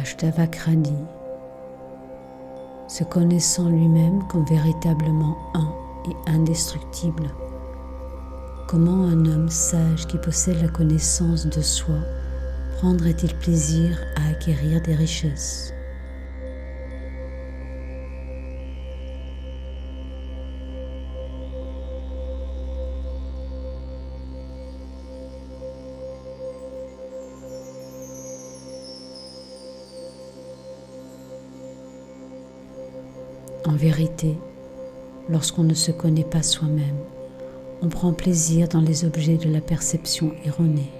Ashtavakrani, se connaissant lui-même comme véritablement un et indestructible. Comment un homme sage qui possède la connaissance de soi prendrait-il plaisir à acquérir des richesses ? En vérité, lorsqu'on ne se connaît pas soi-même, on prend plaisir dans les objets de la perception erronée.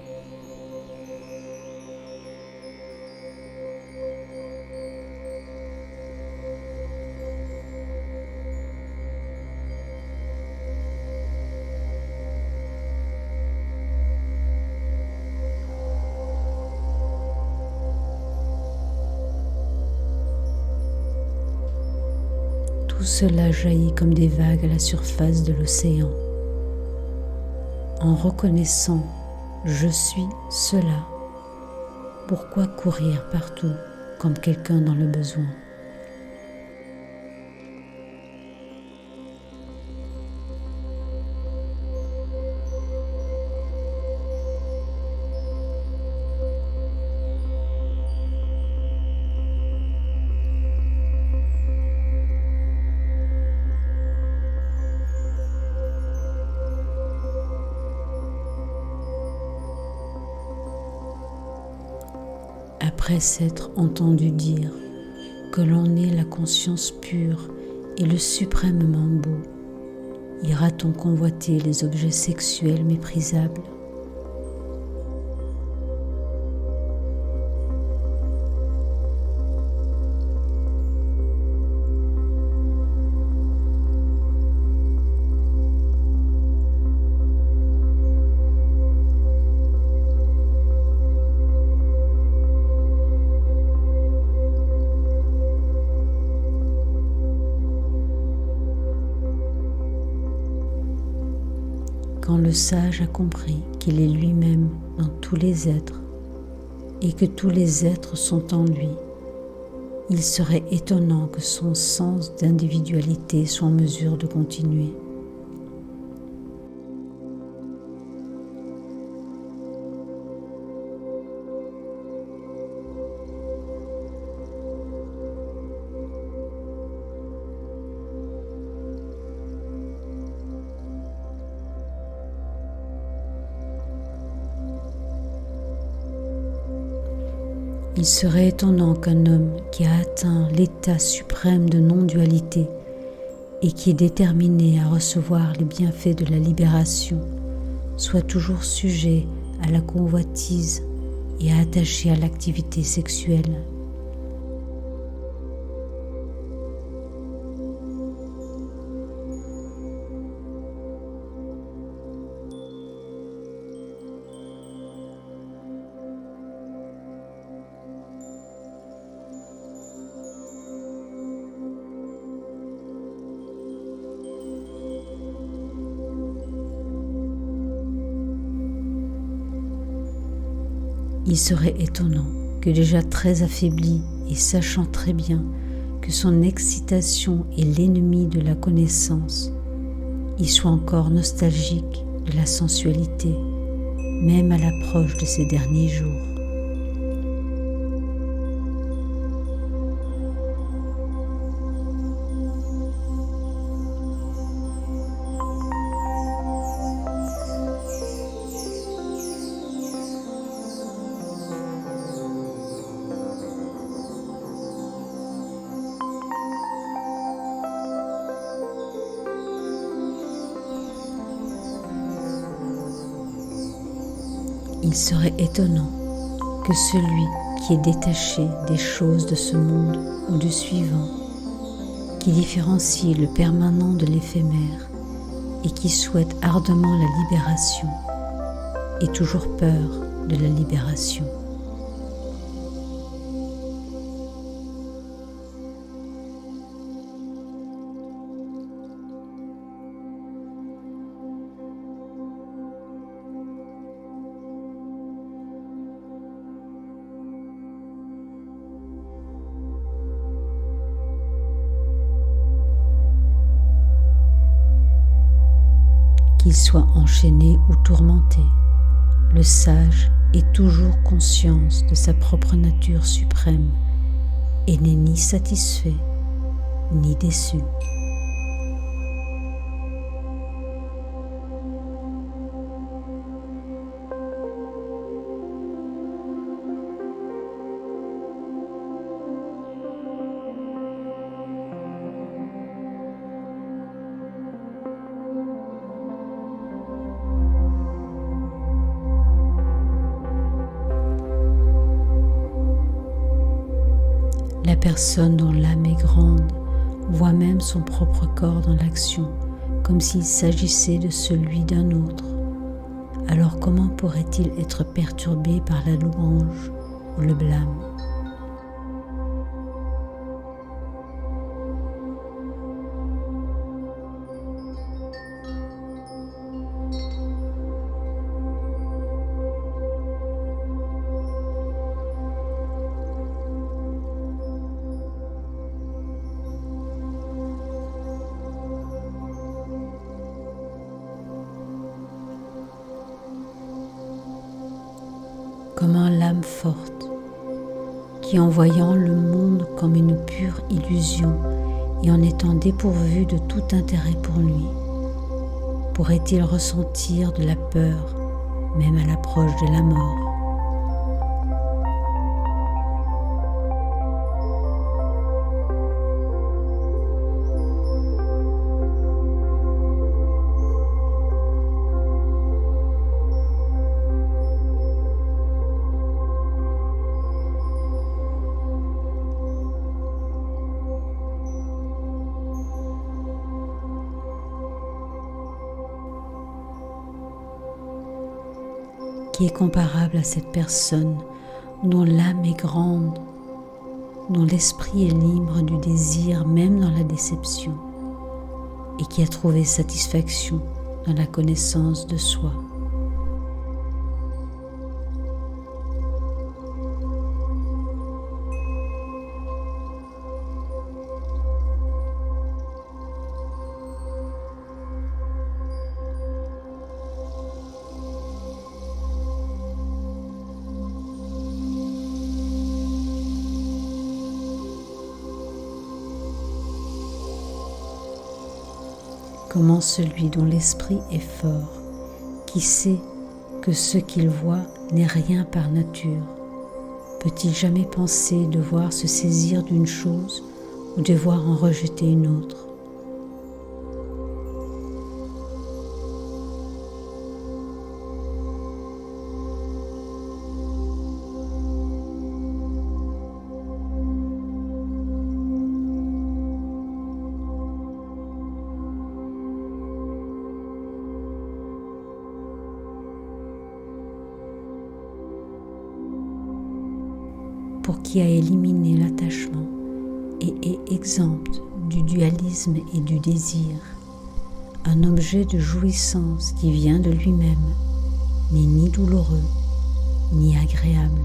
Tout cela jaillit comme des vagues à la surface de l'océan. En reconnaissant « je suis cela », pourquoi courir partout comme quelqu'un dans le besoin ? Après s'être entendu dire que l'on est la conscience pure et le suprêmement beau, ira-t-on convoiter les objets sexuels méprisables ? Quand le sage a compris qu'il est lui-même dans tous les êtres et que tous les êtres sont en lui, il serait étonnant que son sens d'individualité soit en mesure de continuer. Il serait étonnant qu'un homme qui a atteint l'état suprême de non-dualité et qui est déterminé à recevoir les bienfaits de la libération soit toujours sujet à la convoitise et attaché à l'activité sexuelle. Il serait étonnant que déjà très affaibli et sachant très bien que son excitation est l'ennemi de la connaissance, il soit encore nostalgique de la sensualité, même à l'approche de ces derniers jours. Il serait étonnant que celui qui est détaché des choses de ce monde ou du suivant, qui différencie le permanent de l'éphémère et qui souhaite ardemment la libération, ait toujours peur de la libération. qu'il soit enchaîné ou tourmenté, le sage est toujours conscience de sa propre nature suprême et n'est ni satisfait ni déçu. La personne dont l'âme est grande voit même son propre corps dans l'action, comme s'il s'agissait de celui d'un autre. Alors comment pourrait-il être perturbé par la louange ou le blâme ? Comment l'âme forte, qui en voyant le monde comme une pure illusion et en étant dépourvue de tout intérêt pour lui, pourrait-il ressentir de la peur même à l'approche de la mort ? Qui est comparable à cette personne dont l'âme est grande, dont l'esprit est libre du désir même dans la déception, et qui a trouvé satisfaction dans la connaissance de soi. Comment celui dont l'esprit est fort, qui sait que ce qu'il voit n'est rien par nature, peut-il jamais penser devoir se saisir d'une chose ou devoir en rejeter une autre ? Pour qui a éliminé l'attachement et est exempt du dualisme et du désir, un objet de jouissance qui vient de lui-même n'est ni douloureux ni agréable.